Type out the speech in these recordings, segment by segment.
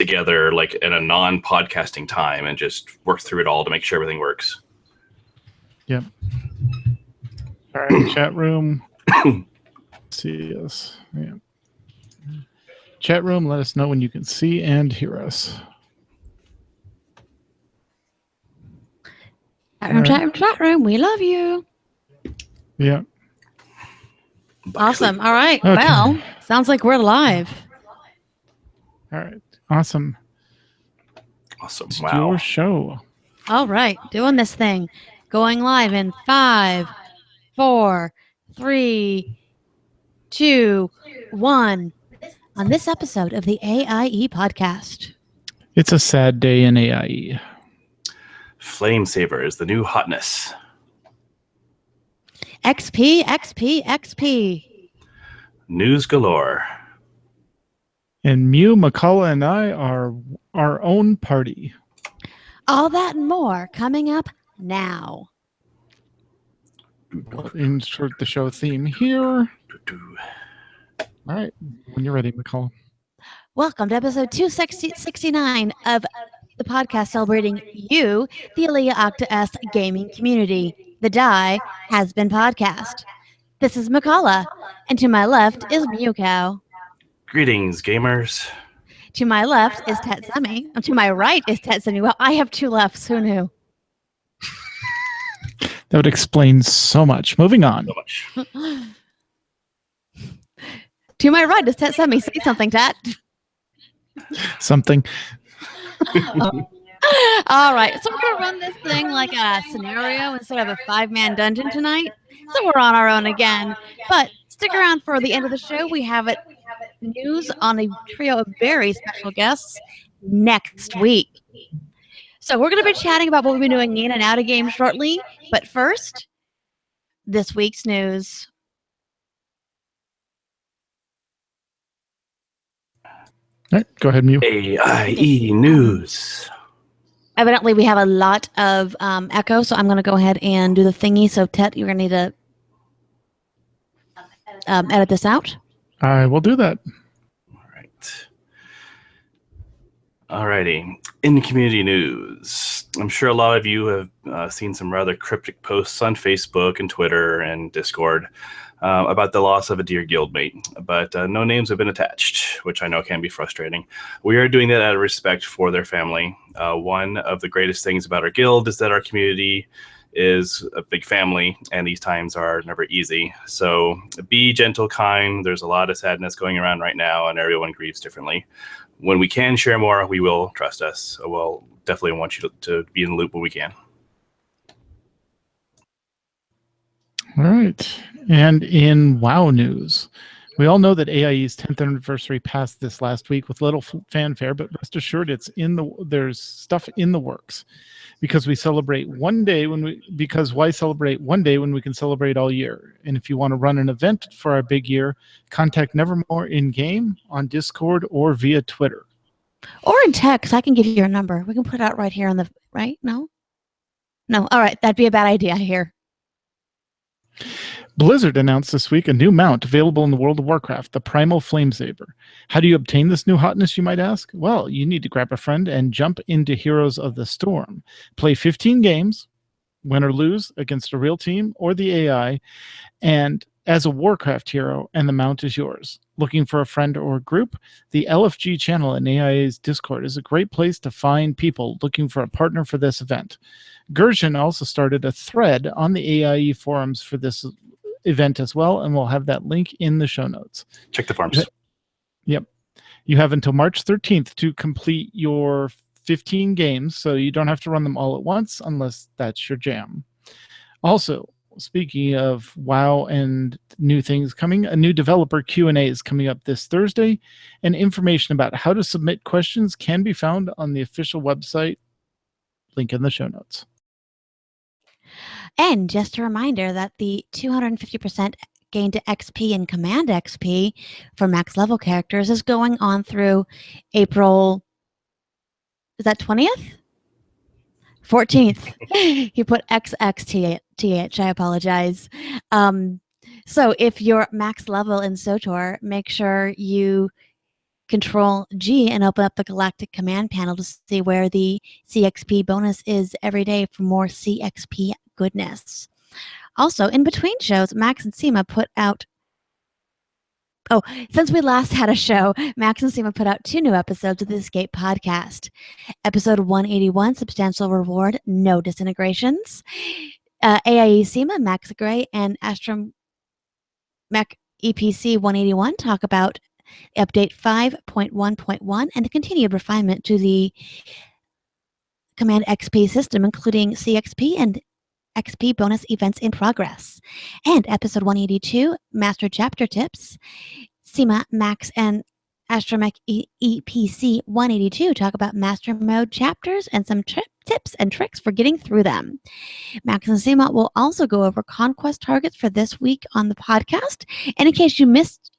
together like in a non-podcasting time and just work through it all to make sure everything works. Yep. All right, chat room. See us. Yeah. Chat room, let us know when you can see and hear us. Chat room, we love you. Yeah. Awesome. All right. Okay. Well, sounds like we're live. All right. Awesome. Awesome. It's Wow. your show. All right. Doing this thing. Going live in 5, 4, 3, 2, 1. On this episode of the AIE Podcast. It's a sad day in AIE. Flame Saber is the new hotness. XP, XP, XP. News galore. And Mew, McCullough, and I are our own party. All that and more coming up now. We'll insert the show theme here. All right. When you're ready, McCullough. Welcome to episode 269 of the podcast celebrating you, the Alea Octa S gaming community. The Die Has Been Podcast. This is McCullough, and to my left is Mewcow. Greetings, gamers. To my left is Tetsumi. To my right is Tetsumi. Well, I have two lefts. Who knew? That would explain so much. Moving on. So much. To my right is Tetsumi. Say something, Tat. Something. All right. So we're going to run this thing like a scenario instead of a 5-man dungeon tonight. So we're on our own again. But stick around for the end of the show. We have news on a trio of very special guests next week. So we're going to be chatting about what we've been doing in and out of games shortly. But first, this week's news. All right, go ahead, Mew. AIE News. Evidently, we have a lot of echo, so I'm going to go ahead and do the thingy. So, Tet, you're going to need to edit this out. I will do that. All right. Alrighty. In community news, I'm sure a lot of you have seen some rather cryptic posts on Facebook and Twitter and Discord about the loss of a dear guildmate, but no names have been attached, which I know can be frustrating. We are doing that out of respect for their family. One of the greatest things about our guild is that our community is a big family, and these times are never easy. So be gentle, kind. There's a lot of sadness going around right now, and everyone grieves differently. When we can share more, we will. Trust us. We'll definitely want you to be in the loop when we can. All right. And in WoW news, we all know that AIE's 10th anniversary passed this last week with little fanfare, but rest assured there's stuff in the works. Because we celebrate one day why celebrate one day when we can celebrate all year? And if you want to run an event for our big year, contact Nevermore in-game, on Discord, or via Twitter. Or in text. I can give you your number. We can put it out right here on the, right? No? No. All right. That'd be a bad idea here. Blizzard announced this week a new mount available in the World of Warcraft, the Primal Flamesaber. How do you obtain this new hotness, you might ask? Well, you need to grab a friend and jump into Heroes of the Storm. Play 15 games, win or lose, against a real team or the AI, and as a Warcraft hero, and the mount is yours. Looking for a friend or group? The LFG channel in AIA's Discord is a great place to find people looking for a partner for this event. Gershon also started a thread on the AIE forums for this event as well, and we'll have that link in the show notes. Check the forums. Yep. You have until March 13th to complete your 15 games, so you don't have to run them all at once unless that's your jam. Also, speaking of WoW and new things coming, a new developer Q&A is coming up this Thursday, and information about how to submit questions can be found on the official website, link in the show notes. And just a reminder that the 250% gain to XP and Command XP for max level characters is going on through April, is that 20th? 14th. You put XXTH, I apologize. So if you're max level in SOTOR, make sure you Control G and open up the Galactic Command panel to see where the CXP bonus is every day for more CXP goodness. Also, in between shows, Max and Seema put out... Oh, since we last had a show, Max and Seema put out 2 new episodes of the Escape podcast. Episode 181, Substantial Reward, No Disintegrations. AIE Seema, Max Gray, and Astrom Mech EPC 181 talk about Update 5.1.1 and the continued refinement to the Command XP system, including CXP and XP bonus events in progress. And episode 182, Master Chapter Tips. Seema, Max, and Astromech EPC 182 talk about Master Mode chapters and some tips and tricks for getting through them. Max and Seema will also go over conquest targets for this week on the podcast. And in case you missed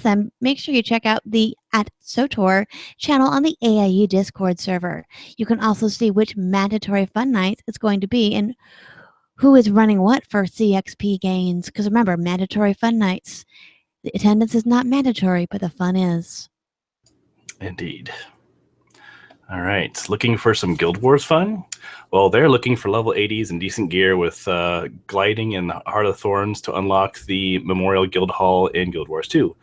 them, make sure you check out the @SOTOR channel on the AIE Discord server. You can also see which mandatory fun nights it's going to be and who is running what for CXP gains. Because remember, mandatory fun nights. The attendance is not mandatory, but the fun is. Indeed. All right. Looking for some Guild Wars fun? Well, they're looking for level 80s and decent gear with gliding in the Heart of Thorns to unlock the Memorial Guild Hall in Guild Wars 2.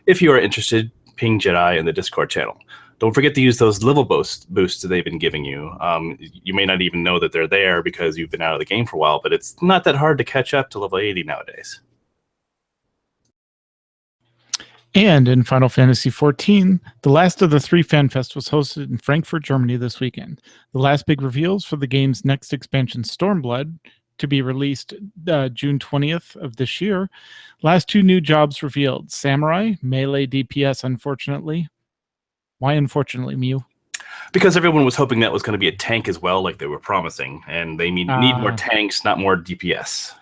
If you are interested, ping Jedi in the Discord channel. Don't forget to use those level boosts that they've been giving you. You may not even know that they're there because you've been out of the game for a while, but it's not that hard to catch up to level 80 nowadays. And in Final Fantasy XIV, the last of the 3 FanFest was hosted in Frankfurt, Germany this weekend. The last big reveals for the game's next expansion, Stormblood, to be released June 20th of this year. Last 2 new jobs revealed. Samurai, melee DPS, unfortunately. Why unfortunately, Mew? Because everyone was hoping that was going to be a tank as well, like they were promising. And they need more tanks, not more DPS.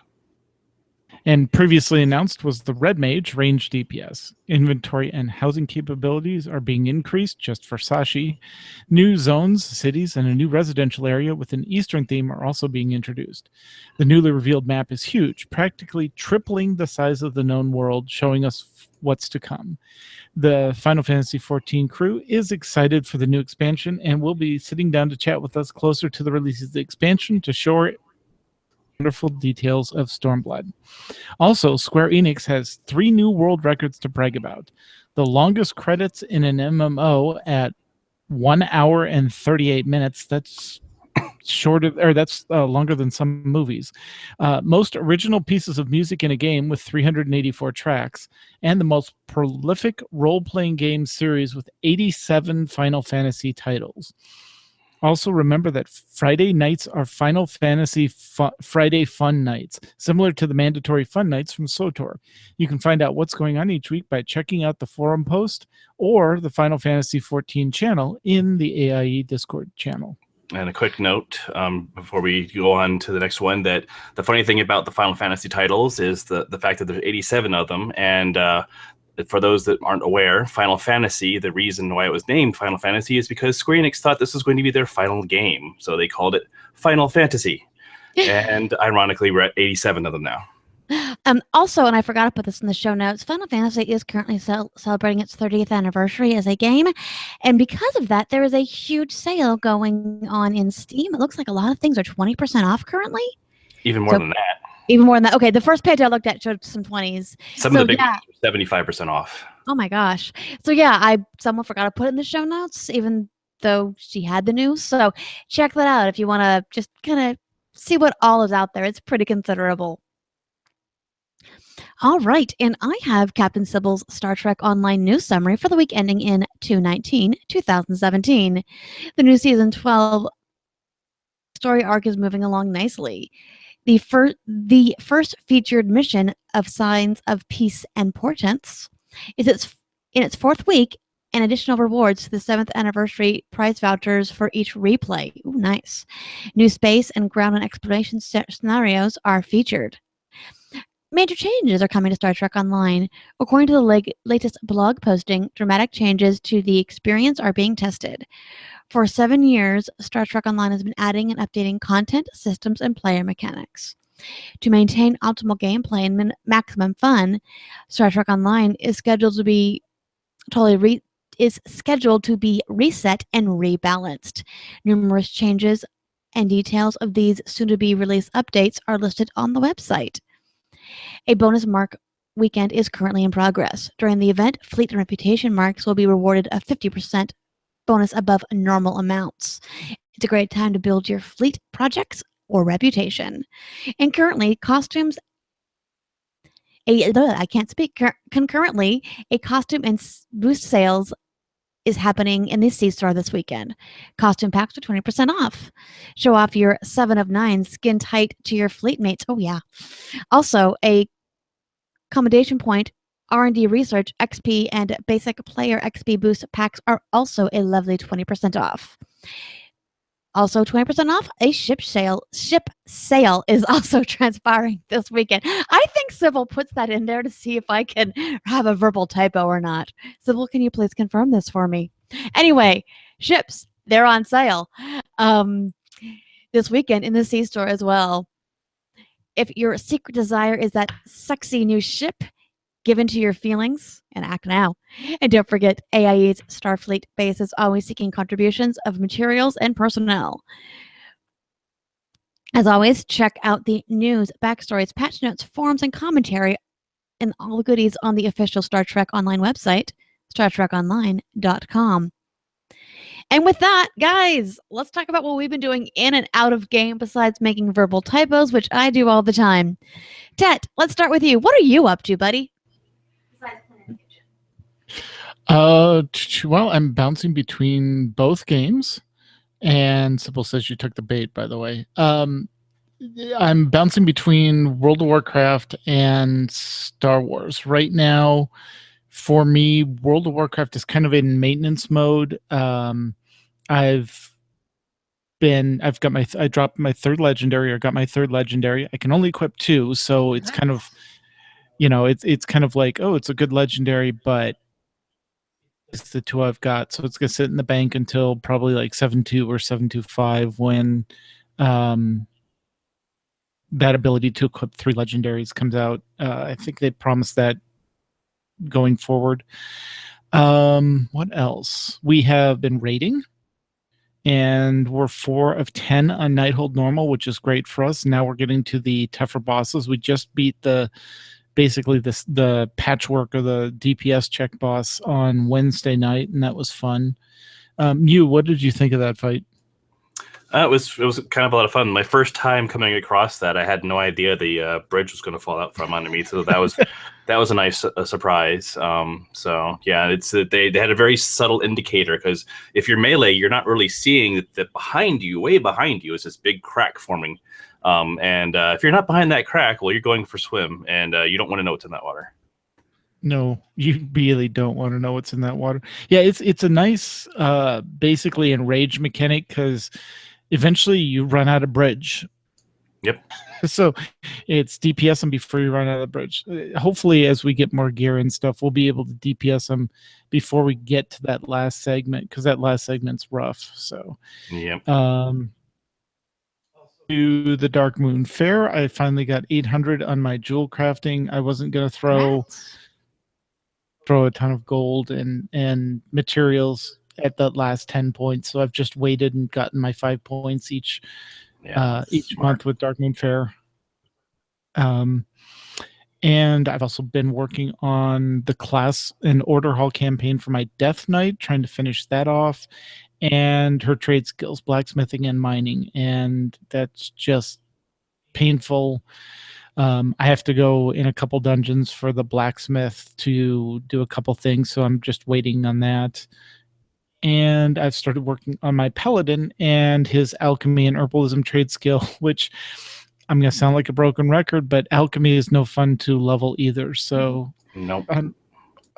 And previously announced was the Red Mage range DPS. Inventory and housing capabilities are being increased just for Sashi. New zones, cities, and a new residential area with an Eastern theme are also being introduced. The newly revealed map is huge, practically tripling the size of the known world, showing us what's to come. The Final Fantasy XIV crew is excited for the new expansion and will be sitting down to chat with us closer to the release of the expansion to show wonderful details of Stormblood. Also, Square Enix has 3 new world records to brag about. The longest credits in an MMO at 1 hour and 38 minutes. That's longer than some movies. Most original pieces of music in a game with 384 tracks, and the most prolific role-playing game series with 87 Final Fantasy titles. Also, remember that Friday nights are Final Fantasy Friday Fun Nights, similar to the mandatory Fun Nights from SOTOR. You can find out what's going on each week by checking out the forum post or the Final Fantasy XIV channel in the AIE Discord channel. And a quick note before we go on to the next one, that the funny thing about the Final Fantasy titles is the fact that there's 87 of them, and for those that aren't aware, Final Fantasy, the reason why it was named Final Fantasy is because Square Enix thought this was going to be their final game. So they called it Final Fantasy. And ironically, we're at 87 of them now. Also, and I forgot to put this in the show notes, Final Fantasy is currently celebrating its 30th anniversary as a game. And because of that, there is a huge sale going on in Steam. It looks like a lot of things are 20% off currently. Even more than that. Even more than that. Okay, the first page I looked at showed some 20s. Some of the big ones are 75% off. Oh my gosh. So yeah, someone forgot to put it in the show notes, even though she had the news. So check that out if you want to just kind of see what all is out there. It's pretty considerable. All right, and I have Captain Sybil's Star Trek Online news summary for the week ending in 2/19/2017. The new season 12 story arc is moving along nicely. The first featured mission of Signs of Peace and Portents is in its 4th week, and additional rewards to the 7th anniversary prize vouchers for each replay. Ooh, nice. New space and ground and exploration scenarios are featured. Major changes are coming to Star Trek Online. According to the latest blog posting, dramatic changes to the experience are being tested. For 7 years, Star Trek Online has been adding and updating content, systems, and player mechanics. To maintain optimal gameplay and maximum fun, Star Trek Online is scheduled to be totally is scheduled to be reset and rebalanced. Numerous changes and details of these soon-to-be released updates are listed on the website. A bonus mark weekend is currently in progress. During the event, fleet and reputation marks will be rewarded a 50% bonus above normal amounts. It's a great time to build your fleet projects or reputation. And currently, concurrently, a costume and boost sales is happening in the C-Store this weekend. Costume packs are 20% off. Show off your 7 of 9 skin tight to your fleet mates. Oh, yeah. Also, a accommodation point, R&D research, XP, and basic player XP boost packs are also a lovely 20% off. Also 20% off, a ship sale is also transpiring this weekend. I think Sybil puts that in there to see if I can have a verbal typo or not. Sybil, can you please confirm this for me? Anyway, ships, they're on sale this weekend in the C-Store as well. If your secret desire is that sexy new ship, give in to your feelings and act now. And don't forget, AIE's Starfleet base is always seeking contributions of materials and personnel. As always, check out the news, backstories, patch notes, forums, and commentary, and all the goodies on the official Star Trek Online website, StarTrekOnline.com. And with that, guys, let's talk about what we've been doing in and out of game besides making verbal typos, which I do all the time. Tet, let's start with you. What are you up to, buddy? Well, I'm bouncing between both games, and Sybil says you took the bait, by the way. I'm bouncing between World of Warcraft and Star Wars. Right now, for me, World of Warcraft is kind of in maintenance mode. I dropped my third legendary, or got my third legendary. I can only equip 2, so it's kind of, it's kind of like, oh, it's a good legendary, but it's the 2 I've got, so it's gonna sit in the bank until probably like 7.2 or 7.25 when that ability to equip 3 legendaries comes out. I think they promised that going forward. What else? We have been raiding, and we're 4 of 10 on Nighthold normal, which is great for us. Now we're getting to the tougher bosses. We just beat the patchwork or the DPS check boss on Wednesday night, and that was fun. What did you think of that fight? It was kind of a lot of fun. My first time coming across that, I had no idea the bridge was going to fall out from under me. So that was a nice surprise. So yeah, it's they had a very subtle indicator, because if you're melee, you're not really seeing that behind you, way behind you, is this big crack forming. And if you're not behind that crack, well, you're going for swim, and you don't want to know what's in that water. No, you really don't want to know what's in that water. Yeah, it's a nice, basically enrage mechanic, because eventually you run out of bridge. Yep. So it's DPS them before you run out of the bridge. Hopefully, as we get more gear and stuff, we'll be able to DPS them before we get to that last segment, because that last segment's rough. So, yep. To the Dark Moon Fair, I finally got 800 on my jewel crafting. I wasn't going to throw a ton of gold and materials at the last 10 points, so I've just waited and gotten my 5 points each month with Dark Moon Fair. And I've also been working on the class and order hall campaign for my Death Knight, trying to finish that off, and her trade skills, blacksmithing and mining, and that's just painful. I have to go in a couple dungeons for the blacksmith to do a couple things, so I'm just waiting on that. And I've started working on my paladin and his alchemy and herbalism trade skill, which I'm going to sound like a broken record, but alchemy is no fun to level either. So nope. I'm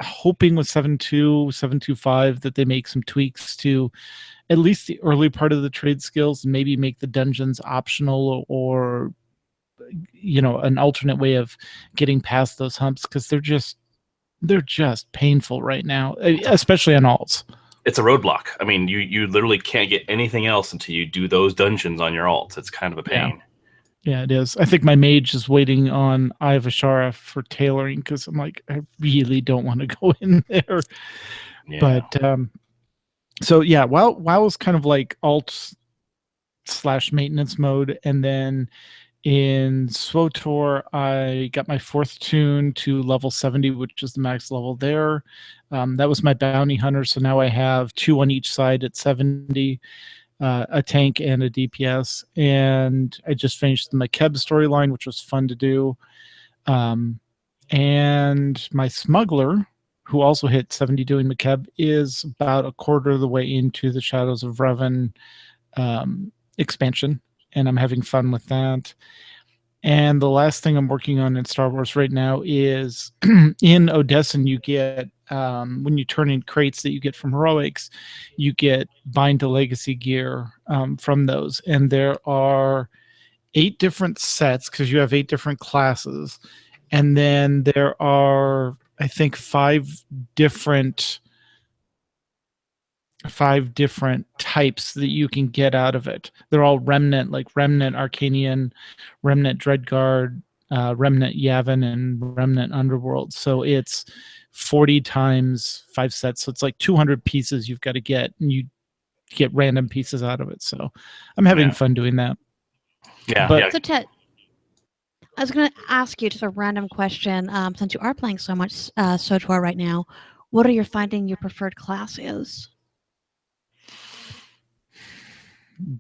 hoping with 7.2, 7.25 that they make some tweaks to at least the early part of the trade skills, and maybe make the dungeons optional, or an alternate way of getting past those humps, because they're just painful right now, especially on alts. It's a roadblock. I mean, you literally can't get anything else until you do those dungeons on your alts. It's kind of a pain. Yeah, it is. I think my mage is waiting on Eye of Ashara for tailoring, because I'm like, I really don't want to go in there. Yeah. But so yeah, WoW is kind of like alt/maintenance mode, and then in SWTOR, I got my 4th tune to level 70, which is the max level there. That was my bounty hunter, so now I have 2 on each side at 70, a tank and a DPS. And I just finished the Makeb storyline, which was fun to do. And my smuggler, who also hit 70 doing Makeb, is about a quarter of the way into the Shadows of Revan expansion, and I'm having fun with that. And the last thing I'm working on in Star Wars right now is in Odessan, you get, when you turn in crates that you get from Heroics, you get Bind to Legacy gear from those. And there are 8 different sets because you have 8 different classes. And then there are, I think, 5 different types that you can get out of it. They're all Remnant, like Remnant Arcanian, Remnant Dreadguard, Remnant Yavin, and Remnant Underworld. So it's 40 times 5 sets. So it's like 200 pieces you've got to get, and you get random pieces out of it. So I'm having fun doing that. Yeah. But So Ted, I was going to ask you just a random question. Since you are playing so much SWTOR right now, what are you finding your preferred class is?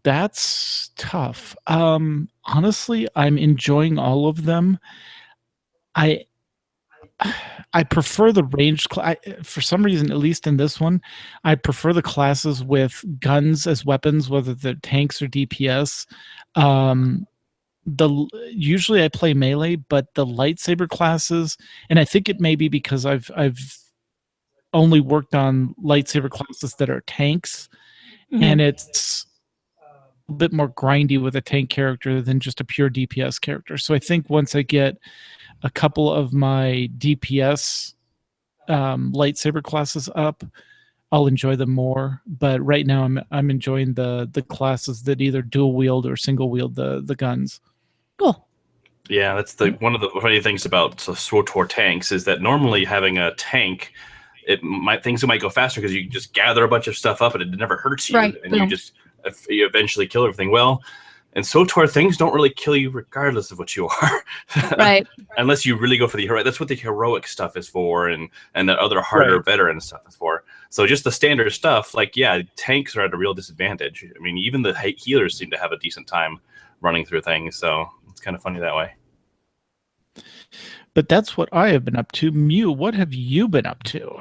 That's tough. Honestly, I'm enjoying all of them. I prefer the ranged for some reason, at least in this one, I prefer the classes with guns as weapons, whether they're tanks or DPS. Usually I play melee, but the lightsaber classes, and I think it may be because I've only worked on lightsaber classes that are tanks, and it's a bit more grindy with a tank character than just a pure DPS character. So I think once I get a couple of my DPS lightsaber classes up, I'll enjoy them more. But right now I'm enjoying the classes that either dual wield or single wield the guns. Cool. Yeah, that's one of the funny things about SWTOR tanks is that normally having a tank, things might go faster because you can just gather a bunch of stuff up and it never hurts you, right. and you eventually kill everything. Well, in SWTOR, things don't really kill you regardless of what you are, right? Unless you really go for the heroic. That's what the heroic stuff is for, and the other harder veteran stuff is for. So just the standard stuff, tanks are at a real disadvantage. I mean, even the healers seem to have a decent time running through things. So it's kind of funny that way. But that's what I have been up to. Mew, what have you been up to?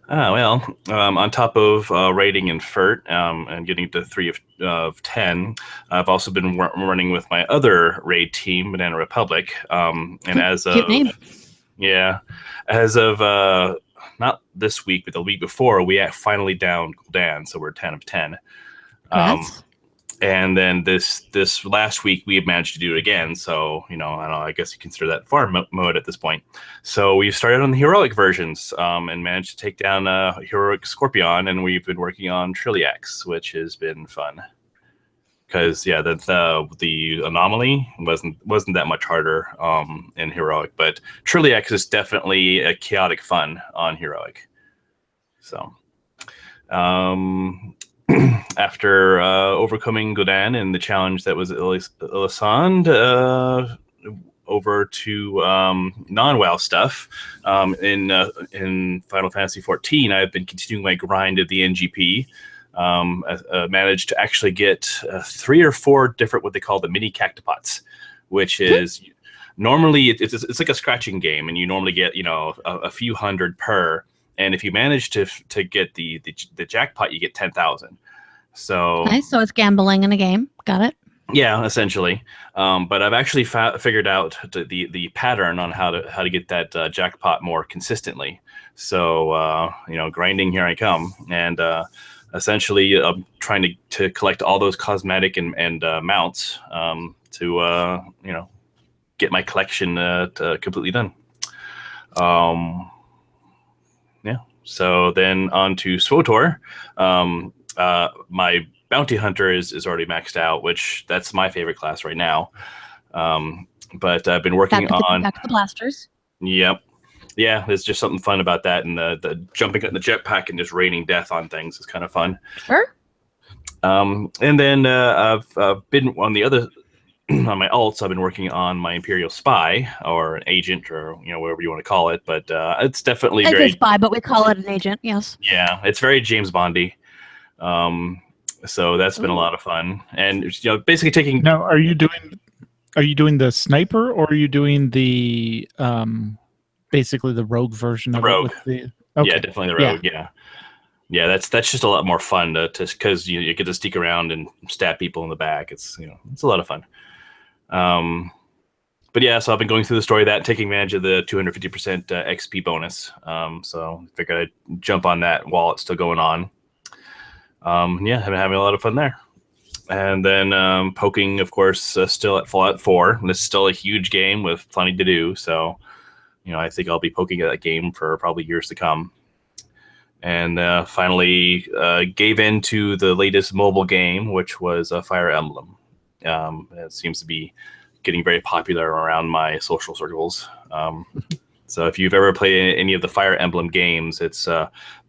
On top of raiding in FERT and getting to 3 of 10, I've also been running with my other raid team, Banana Republic. And as of not this week, but the week before, we finally downed Gul'dan, so we're 10 of 10. And then this last week we had managed to do it again. So, I don't know, I guess you consider that farm mode at this point. So we've started on the heroic versions and managed to take down heroic Scorpion, and we've been working on Trilliax, which has been fun. Because the anomaly wasn't that much harder in heroic, but Trilliax is definitely a chaotic fun on heroic. So after overcoming Gul'dan and the challenge that was Ilisand, over to non-WoW stuff. In Final Fantasy XIV, I've been continuing my grind of the NGP. Managed to actually get 3 or 4 different what they call the mini cactopots, which is normally it's like a scratching game, and you normally get a few hundred per. And if you manage to get the jackpot, you get 10,000. So nice. So it's gambling in a game. Got it. Yeah, essentially. But I've actually figured out the pattern on how to get that jackpot more consistently. So grinding, here I come, and essentially I'm trying to collect all those cosmetic and mounts to get my collection completely done. So then on to SWTOR. My bounty hunter is already maxed out, which that's my favorite class right now. But I've been working on back to the blasters. Yep. Yeah, there's just something fun about that, and the jumping in the jetpack and just raining death on things is kind of fun. Sure. And then I've been on the other on my alts. I've been working on my Imperial Spy or an agent, or whatever you want to call it. But it's definitely It's very a spy, but we call it an agent. Yes. Yeah, it's very James Bondy. So that's been a lot of fun, and basically taking. Now, are you doing the sniper, or are you doing the basically the rogue version of rogue? It with the, okay. Yeah, definitely the rogue. Yeah, that's just a lot more fun to because you get to sneak around and stab people in the back. It's it's a lot of fun. But yeah, so I've been going through the story of that, taking advantage of the 250% XP bonus. So I figured I'd jump on that while it's still going on. Yeah, I've been having a lot of fun there. And then poking, of course, still at Fallout 4. This is still a huge game with plenty to do. So, I think I'll be poking at that game for probably years to come. And finally gave in to the latest mobile game, which was Fire Emblem. It seems to be getting very popular around my social circles. So if you've ever played any of the Fire Emblem games, it's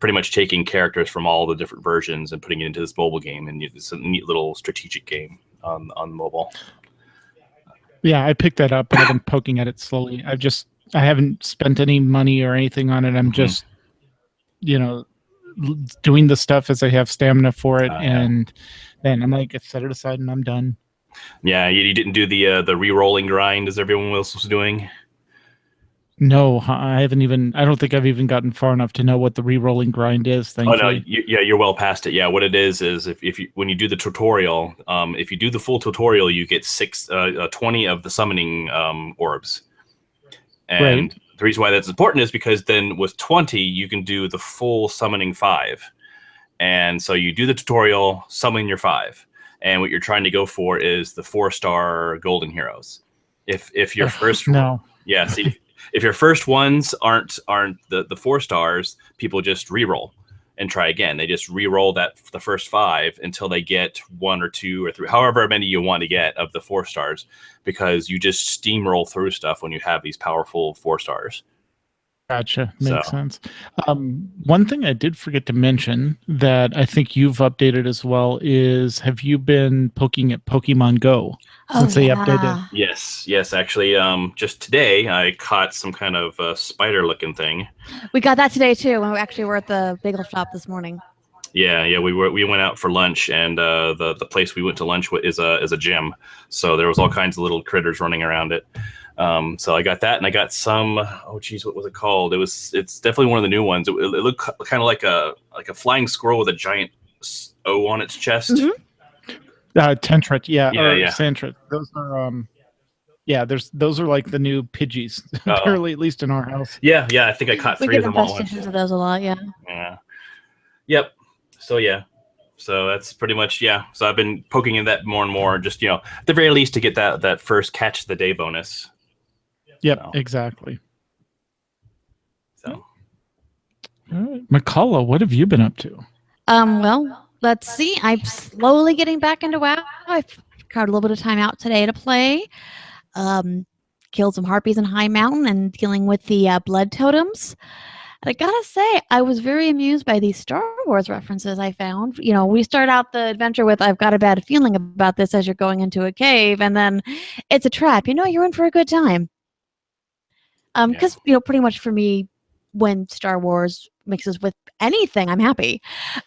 pretty much taking characters from all the different versions and putting it into this mobile game. And it's a neat little strategic game on mobile. Yeah, I picked that up, and I've been poking at it slowly. I haven't spent any money or anything on it. I'm just, doing the stuff as I have stamina for it. And then I'm like, I set it aside and I'm done. Yeah, you didn't do the re-rolling grind as everyone else was doing? No, I haven't even. I don't think I've even gotten far enough to know what the re-rolling grind is. Thankfully. Oh no, you're well past it. Yeah, what it is if you when you do the tutorial, if you do the full tutorial, you get 20 of the summoning orbs. And the reason why that's important is because then with 20, you can do the full summoning 5. And so you do the tutorial, summon your 5, and what you're trying to go for is the 4-star golden heroes. If your first see. If your first ones aren't the 4 stars, people just re-roll and try again. They just re-roll the first 5 until they get 1 or 2 or 3, however many you want to get of the 4 stars, because you just steamroll through stuff when you have these powerful 4 stars. Gotcha. Makes sense. One thing I did forget to mention that I think you've updated as well is, have you been poking at Pokemon Go since they updated? Yes. Actually, just today I caught some kind of spider-looking thing. We got that today too. When we actually were at the bagel shop this morning. Yeah. We went out for lunch, and the place we went to lunch with is a gym, so there was all kinds of little critters running around it. So I got that, and I got some. Oh, geez, what was it called? It's definitely one of the new ones. It looked kind of like a flying squirrel with a giant O on its chest. Mm-hmm. Tentret, yeah. Santret. Those are, those are like the new Pidgeys, apparently, at least in our house. Yeah. I think I caught 3 of them all once. We get of those a lot, yeah. Yeah. Yep. So yeah. So that's pretty much, So I've been poking in that more and more, just, at the very least to get that first catch of the day bonus. Yep, exactly. So. All right. McCullough, what have you been up to? Well, let's see. I'm slowly getting back into WoW. I've carved a little bit of time out today to play. Killed some harpies in High Mountain and dealing with the blood totems. I gotta say, I was very amused by these Star Wars references I found. We start out the adventure with, I've got a bad feeling about this as you're going into a cave, and then it's a trap. You're in for a good time. Because, pretty much for me, when Star Wars mixes with anything, I'm happy.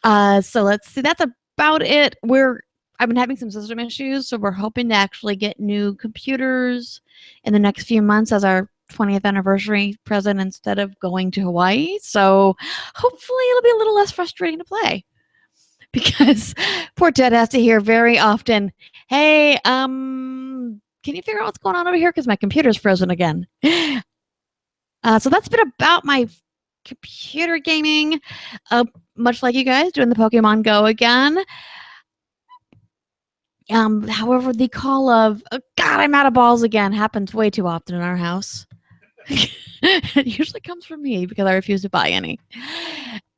So let's see. That's about it. I've been having some system issues, so we're hoping to actually get new computers in the next few months as our 20th anniversary present instead of going to Hawaii. So hopefully it'll be a little less frustrating to play, because poor Ted has to hear very often, hey, can you figure out what's going on over here? Because my computer's frozen again. So that's been about my computer gaming, much like you guys doing the Pokemon Go again. However, the call of, oh, God, I'm out of balls again happens way too often in our house. It usually comes from me because I refuse to buy any.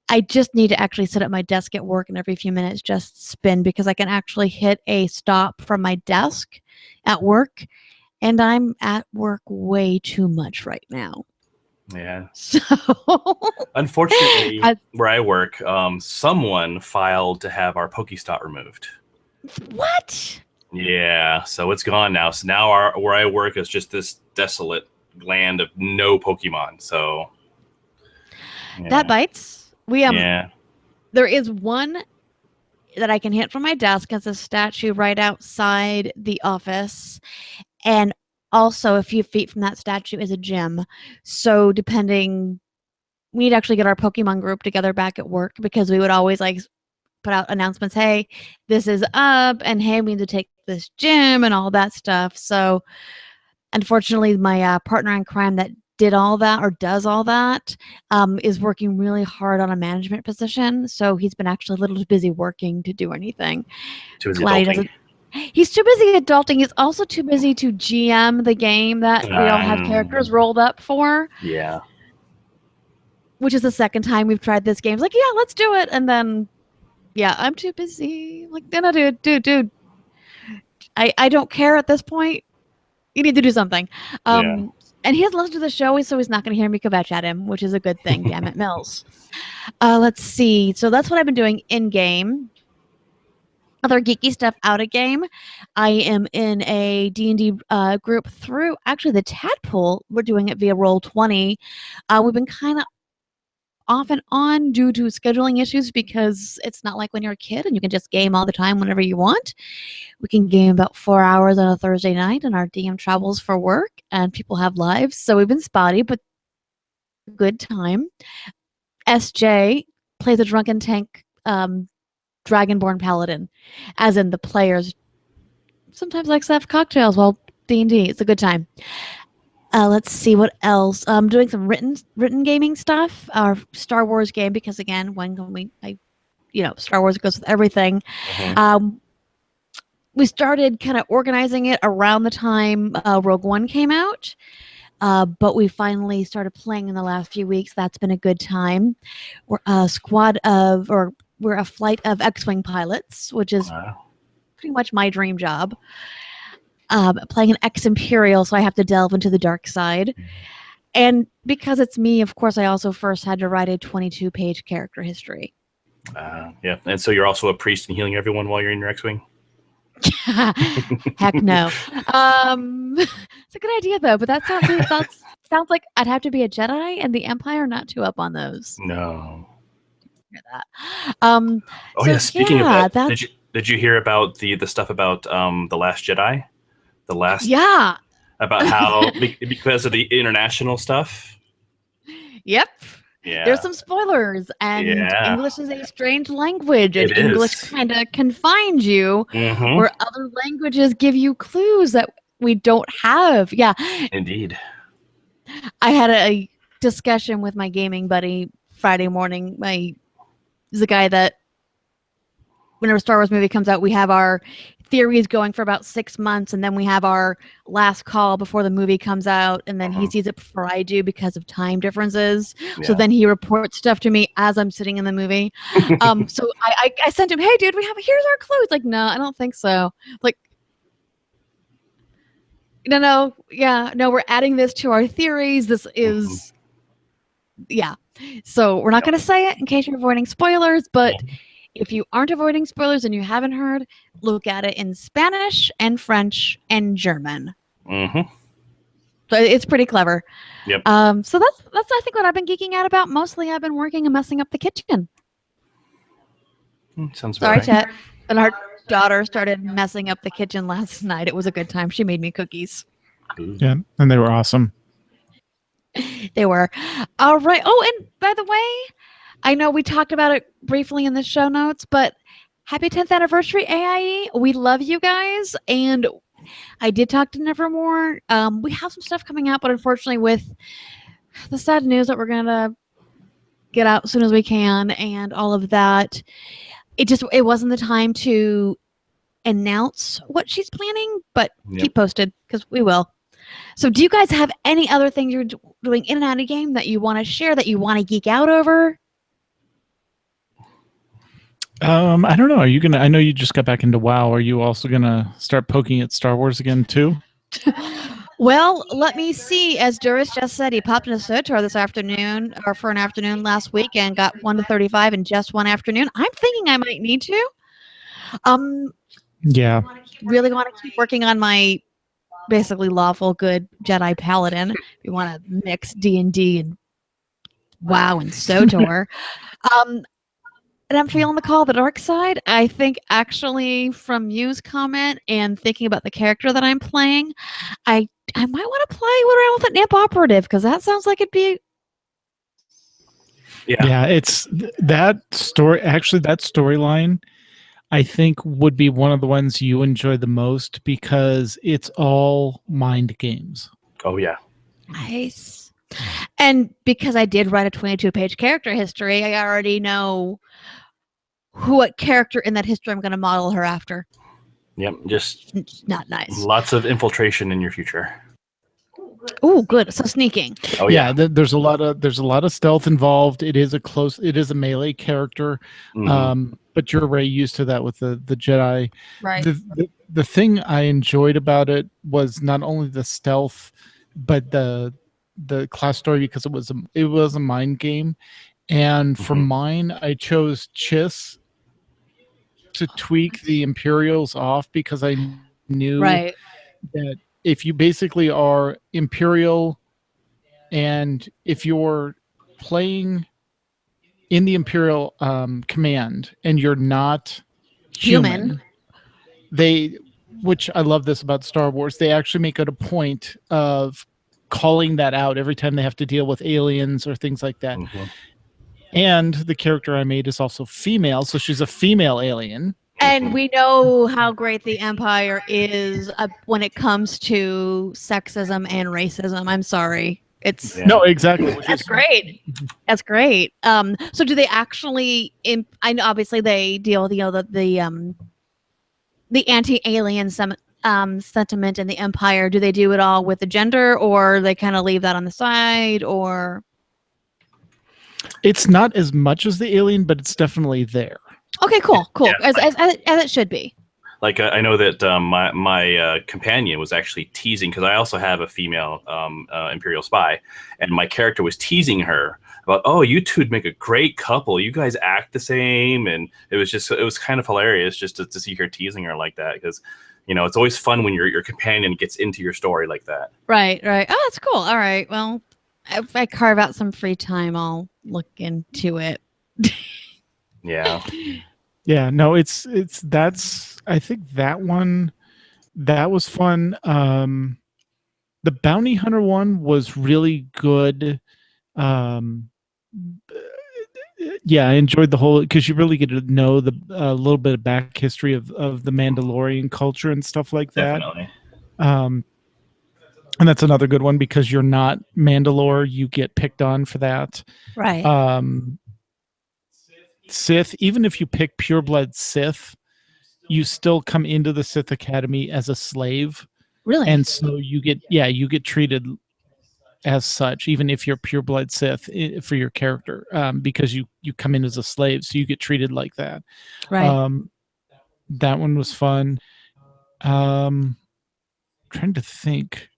I just need to actually sit at my desk at work and every few minutes just spin, because I can actually hit a stop from my desk at work, and I'm at work way too much right now. Yeah. So, Unfortunately, where I work, someone filed to have our Pokestop removed. what? Yeah, so it's gone now. So now where I work is just this desolate land of no Pokemon. So yeah. That bites. Yeah. There is one that I can hit from my desk as a statue right outside the office, and also a few feet from that statue is a gym. So depending, we need to actually get our Pokemon group together back at work, because we would always like put out announcements, hey, this is up, and hey, we need to take this gym and all that stuff. So unfortunately, my partner in crime that did all that or does all that is working really hard on a management position. So he's been actually a little too busy working to do anything. Too busy adulting. He's too busy adulting. He's also too busy to GM the game that we all have characters rolled up for. Yeah. Which is the second time we've tried this game. It's like, yeah, let's do it. And then, yeah, I'm too busy. Like, no, dude. I don't care at this point. You need to do something. Yeah. And he hasn't listened to the show, so he's not going to hear me kvetch at him, which is a good thing. Damn it, Mills. Let's see. So that's what I've been doing in game. Other geeky stuff out of game. I am in a D&D group through actually the Tadpole. We're doing it via Roll20. We've been kind of off and on due to scheduling issues, because it's not like when you're a kid and you can just game all the time whenever you want. We can game about 4 hours on a Thursday night, and our DM travels for work and people have lives. So we've been spotty, but good time. SJ plays a drunken tank Dragonborn Paladin, as in the players sometimes likes to have cocktails while D&D. It's a good time. Let's see what else. I'm doing some written gaming stuff. Our Star Wars game, because again, when can Star Wars goes with everything. Mm-hmm. We started kind of organizing it around the time Rogue One came out, but we finally started playing in the last few weeks. That's been a good time. We're a we're a flight of X-Wing pilots, which is pretty much my dream job. Playing an ex-Imperial, so I have to delve into the dark side. And because it's me, of course, I also first had to write a 22-page character history. Yeah, and so you're also a priest and healing everyone while you're in your X-Wing? Heck no. It's a good idea, though, but that sounds like I'd have to be a Jedi, and the Empire not too up on those. No. Hear that. Speaking of that, did you hear about the stuff about The Last Jedi? Yeah. About how because of the international stuff. Yep. Yeah. There's some spoilers, and English is a strange language, and English kind of confines you, where other languages give you clues that we don't have. Yeah. Indeed. I had a discussion with my gaming buddy Friday morning. He's the guy that whenever a Star Wars movie comes out, we have our theories going for about 6 months, and then we have our last call before the movie comes out, and then he sees it before I do because of time differences. Yeah. So then he reports stuff to me as I'm sitting in the movie. So I sent him, hey dude, here's our clue. It's like, no, I don't think so. Like, no, we're adding this to our theories. This is so we're not going to say it in case you're avoiding spoilers, but if you aren't avoiding spoilers and you haven't heard, look at it in Spanish and French and German. So it's pretty clever. Yep. So that's I think what I've been geeking out about. Mostly I've been working and messing up the kitchen. Sounds about right. Chet. And our daughter started messing up the kitchen last night. It was a good time. She made me cookies. Yeah, and they were awesome. They were. All right. Oh, and by the way, I know we talked about it briefly in the show notes, but happy 10th anniversary, AIE. We love you guys. And I did talk to Nevermore. We have some stuff coming out, but unfortunately with the sad news that we're going to get out as soon as we can and all of that, it wasn't the time to announce what she's planning, but keep posted because we will. So do you guys have any other things you're doing in and out of game that you want to share, that you want to geek out over? I don't know. Are you I know you just got back into WoW. Are you also gonna start poking at Star Wars again too? Well, let me see. As Duris just said, he popped into SOTOR this afternoon, or for an afternoon last week, and got 1 to 35 in just one afternoon. I'm thinking I might need to. Yeah. Really want to keep working on my basically lawful good Jedi Paladin. If you want to mix D&D and WoW and SOTOR. And I'm feeling the call of the dark side. I think actually from Mew's comment and thinking about the character that I'm playing, I might want to play around with an imp operative because that sounds like it'd be. Yeah, it's that story. Actually, that storyline, I think, would be one of the ones you enjoy the most because it's all mind games. Oh yeah. Nice. And because I did write a 22-page character history, I already know what character in that history I'm going to model her after. Yep, just not nice. Lots of infiltration in your future. Oh, good. So sneaking. Oh yeah, there's a lot of stealth involved. It is a melee character, but you're very used to that with the Jedi. Right. The thing I enjoyed about it was not only the stealth, but the class story because it was a mind game, and for mine I chose Chiss to tweak the Imperials off because I knew that if you basically are Imperial and if you're playing in the Imperial command and you're not human, which I love this about Star Wars, they actually make it a point of calling that out every time they have to deal with aliens or things like that. And the character I made is also female, so she's a female alien. And we know how great the Empire is when it comes to sexism and racism. I'm sorry. No, exactly. That's great. That's great. So do they actually? I know obviously they deal with the anti-alien sentiment in the Empire. Do they do it all with the gender, or they kind of leave that on the side, or? It's not as much as the alien, but it's definitely there. Okay, cool. Yeah, as it should be. Like I know that my companion was actually teasing because I also have a female Imperial spy, and my character was teasing her about, oh, you two'd make a great couple. You guys act the same, and it was kind of hilarious just to see her teasing her like that because, it's always fun when your companion gets into your story like that. Right. Oh, that's cool. All right. Well, if I carve out some free time, I'll look into it. Yeah. Yeah, no, it's I think that one that was fun. The bounty hunter one was really good. Yeah, I enjoyed the whole because you really get to know a little bit of back history of the Mandalorian culture and stuff like that. Definitely. And that's another good one because you're not Mandalore, you get picked on for that. Right. Sith, even if you pick pureblood Sith, you still come into the Sith Academy as a slave. Really? And so you get treated as such, even if you're pureblood Sith for your character, because you come in as a slave, so you get treated like that. Right. That one was fun. Trying to think.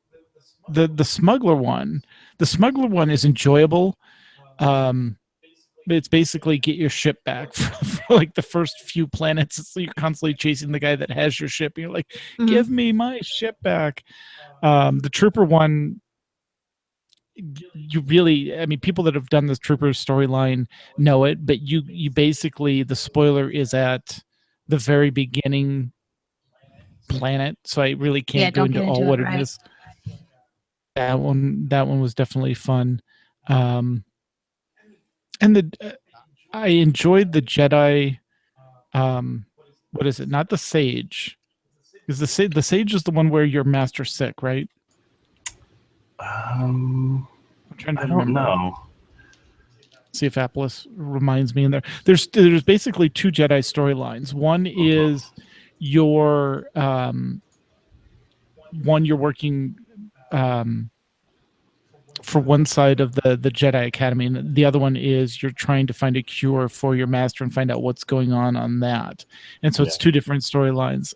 The smuggler one is enjoyable. It's basically get your ship back for like the first few planets. So you're constantly chasing the guy that has your ship. You're like, give me my ship back. The trooper one, people that have done this trooper storyline know it, but you basically, the spoiler is at the very beginning planet. So I really can't go into all what it is. That one was definitely fun. And I enjoyed the Jedi. What is it? Not the Sage. Is the Sage is the one where you're Master Sick, right? I'm trying to remember. Know. See if Apples reminds me in there. There's basically two Jedi storylines. One is your one you're working for one side of the Jedi Academy, and the other one is you're trying to find a cure for your master and find out what's going on that. And so it's two different storylines.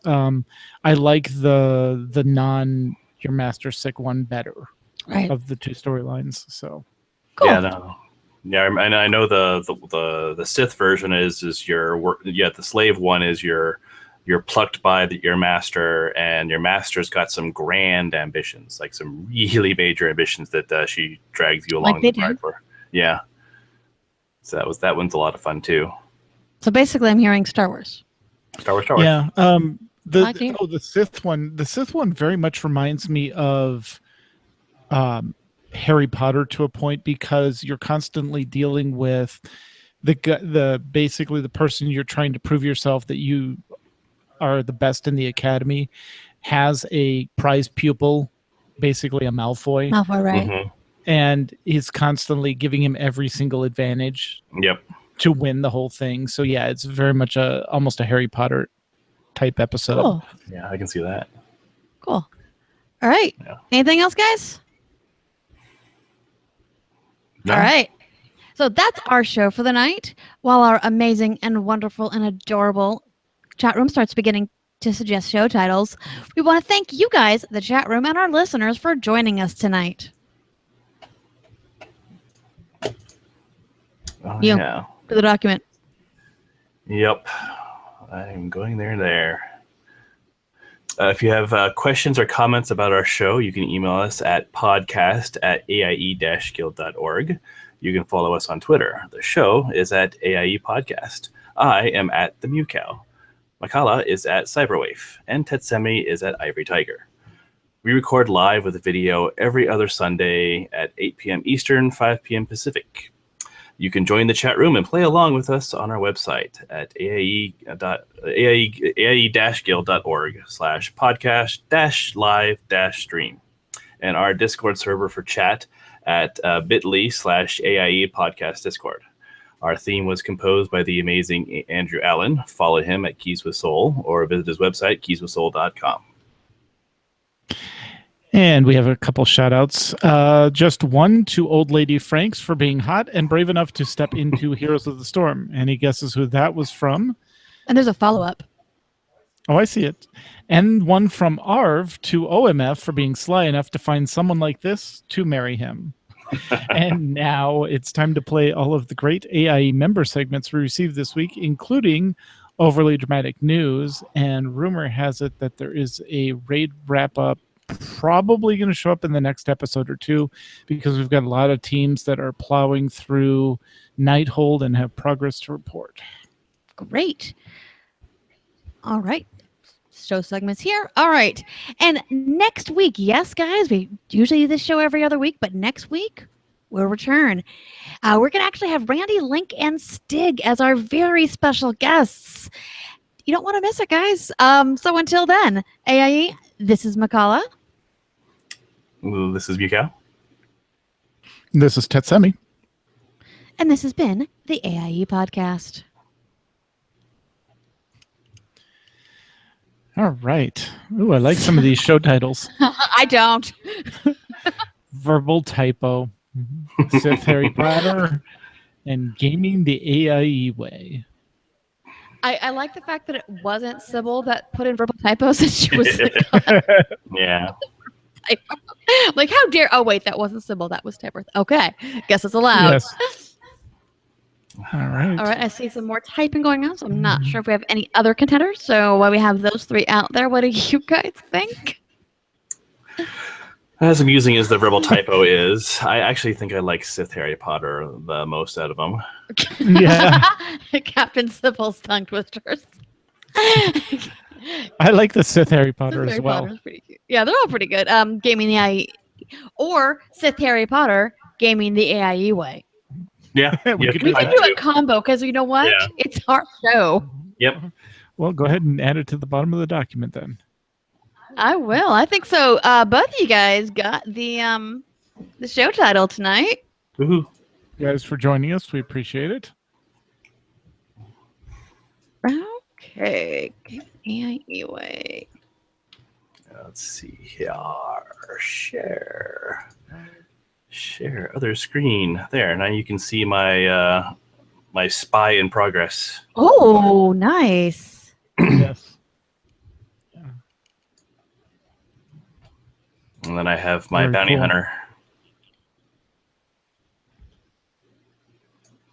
I like the your Master Sick one better of the two storylines. So, cool. Yeah, no. Yeah, I know the Sith version is your work. Yeah, the slave one is you're plucked by your master, and your master's got some grand ambitions, like some really major ambitions that she drags you along the ride for. Yeah, so that one's a lot of fun too. So basically, I'm hearing Star Wars. Star Wars. Yeah. The Sith one. The Sith one very much reminds me of Harry Potter to a point, because you're constantly dealing with the basically the person you're trying to prove yourself that you are the best in the academy has a prize pupil, basically a Malfoy. Malfoy, right? Mm-hmm. And he's constantly giving him every single advantage. Yep. To win the whole thing. So yeah, it's very much almost a Harry Potter type episode. Cool. Yeah, I can see that. Cool. All right. Yeah. Anything else, guys? No. All right. So that's our show for the night. While our amazing and wonderful and adorable chat room starts beginning to suggest show titles, we want to thank you guys, the chat room, and our listeners for joining us tonight. Oh, You. yeah. To the document. Yep. I'm going there. If you have questions or comments about our show, you can email us at podcast@aie-guild.org. You can follow us on Twitter. The show is at AIE Podcast. I am at the Mew Cow. Makala is at Cyberwave. And Tetsemi is at Ivory Tiger. We record live with a video every other Sunday at 8 p.m. Eastern, 5 p.m. Pacific. You can join the chat room and play along with us on our website at aie-guild.org/podcast-live-stream, and our Discord server for chat at bit.ly/AIE Podcast Discord. Our theme was composed by the amazing Andrew Allen. Follow him at Keys with Soul or visit his website, keyswithsoul.com. And we have a couple shout outs. Just one to Old Lady Franks for being hot and brave enough to step into Heroes of the Storm. Any guesses who that was from? And there's a follow-up. Oh, I see it. And one from Arv to OMF for being sly enough to find someone like this to marry him. And now it's time to play all of the great AIE member segments we received this week, including Overly Dramatic News. And rumor has it that there is a raid wrap-up probably going to show up in the next episode or two, because we've got a lot of teams that are plowing through Nighthold and have progress to report. Great. All right. Show segments here. All right. And next week, yes, guys, we usually do this show every other week, but next week we'll return. We're going to actually have Randy, Link, and Stig as our very special guests. You don't want to miss it, guys. So until then, AIE, this is Makala. This is Bukau. This is Tetsemi. And this has been the AIE Podcast. All right. Ooh, I like some of these show titles. I don't. Verbal Typo, Sith Harry Potter, and Gaming the AIE Way. I like the fact that it wasn't Sybil that put in verbal typos and she was Yeah. like, how dare... Oh, wait, that wasn't Sybil. That was Tepworth. Okay. Guess it's allowed. Yes. All right. All right. I see some more typing going on, so I'm not sure if we have any other contenders. So while we have those three out there, what do you guys think? As amusing as the verbal typo is, I actually think I like Sith Harry Potter the most out of them. Yeah. Captain Sybil's tongue twisters. I like the Sith Harry Potter Sith as Harry well. Potter's pretty cute. Yeah, they're all pretty good. Gaming the AIE, or Sith Harry Potter, Gaming the AIE way. Yeah. We We can do a combo, because you know what? Yeah. It's our show. Yep. Well, go ahead and add it to the bottom of the document then. I will. I think so. Both of you guys got the show title tonight. Woohoo. You guys for joining us. We appreciate it. Okay. AIE way. Let's see here. Share other screen. There. Now you can see my my spy in progress. Oh, nice. Yes. And then I have my Very bounty cool. hunter.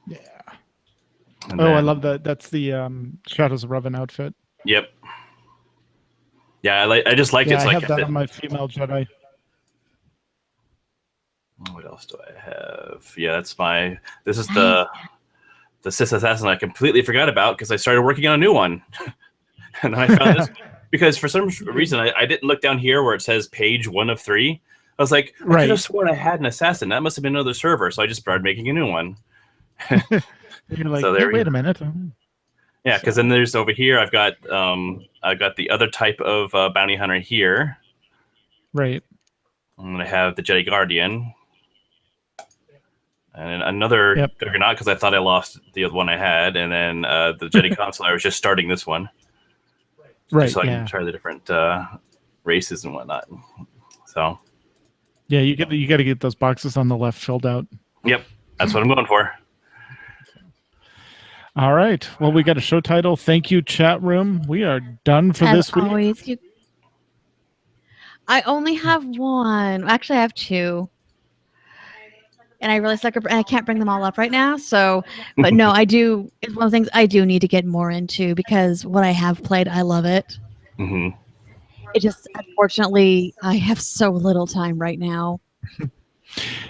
Yeah. And Oh, I then- love that. That's the Shadows of Revan outfit. Yep. Yeah, I just like Yeah, it. I So have that on my female Jedi. What else do I have? Yeah, that's my. This is the Sith Assassin I completely forgot about because I started working on a new one, and then I found this because for some reason I didn't look down here where it says page 1 of 3. I was like, I could have sworn I had an assassin. That must have been another server, so I just started making a new one. You're like, So hey, there we wait go. a minute. Yeah, because then there's over here. I've got the other type of bounty hunter here, Right. and I have the Jedi Guardian. And then another Juggernaut because I thought I lost the other one I had, and then the Jedi Consul. I was just starting this one, Right. just so I can try the different races and whatnot. So yeah, you got to get those boxes on the left filled out. Yep, that's what I'm going for. All right. Well, we got a show title. Thank you, chat room. We are done for As this week. always, I only have one. Actually, I have two. And I really suck, and I can't bring them all up right now. So, but no, I do. It's one of the things I do need to get more into because what I have played, I love it. Mm-hmm. It just, unfortunately, I have so little time right now.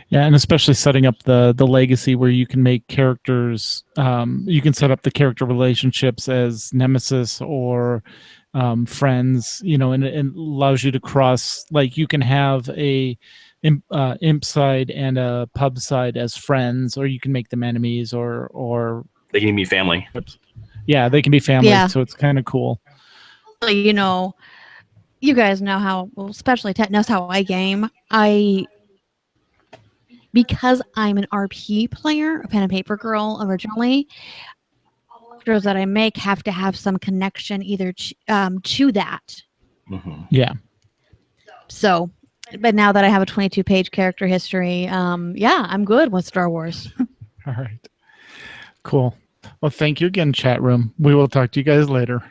Yeah, and especially setting up the legacy where you can make characters. You can set up the character relationships as nemesis or friends. You know, and it allows you to cross. Like you can have a imp side and a pub side as friends, or you can make them enemies, or They can be family. Yeah, they can be families. Yeah. So it's kind of cool. You know, you guys know how, well, especially Ted knows how I game. Because I'm an RP player, a pen and paper girl originally, characters that I make have to have some connection either to that. Mm-hmm. Yeah. So, but now that I have a 22-page character history, yeah, I'm good with Star Wars. All right. Cool. Well, thank you again, chat room. We will talk to you guys later.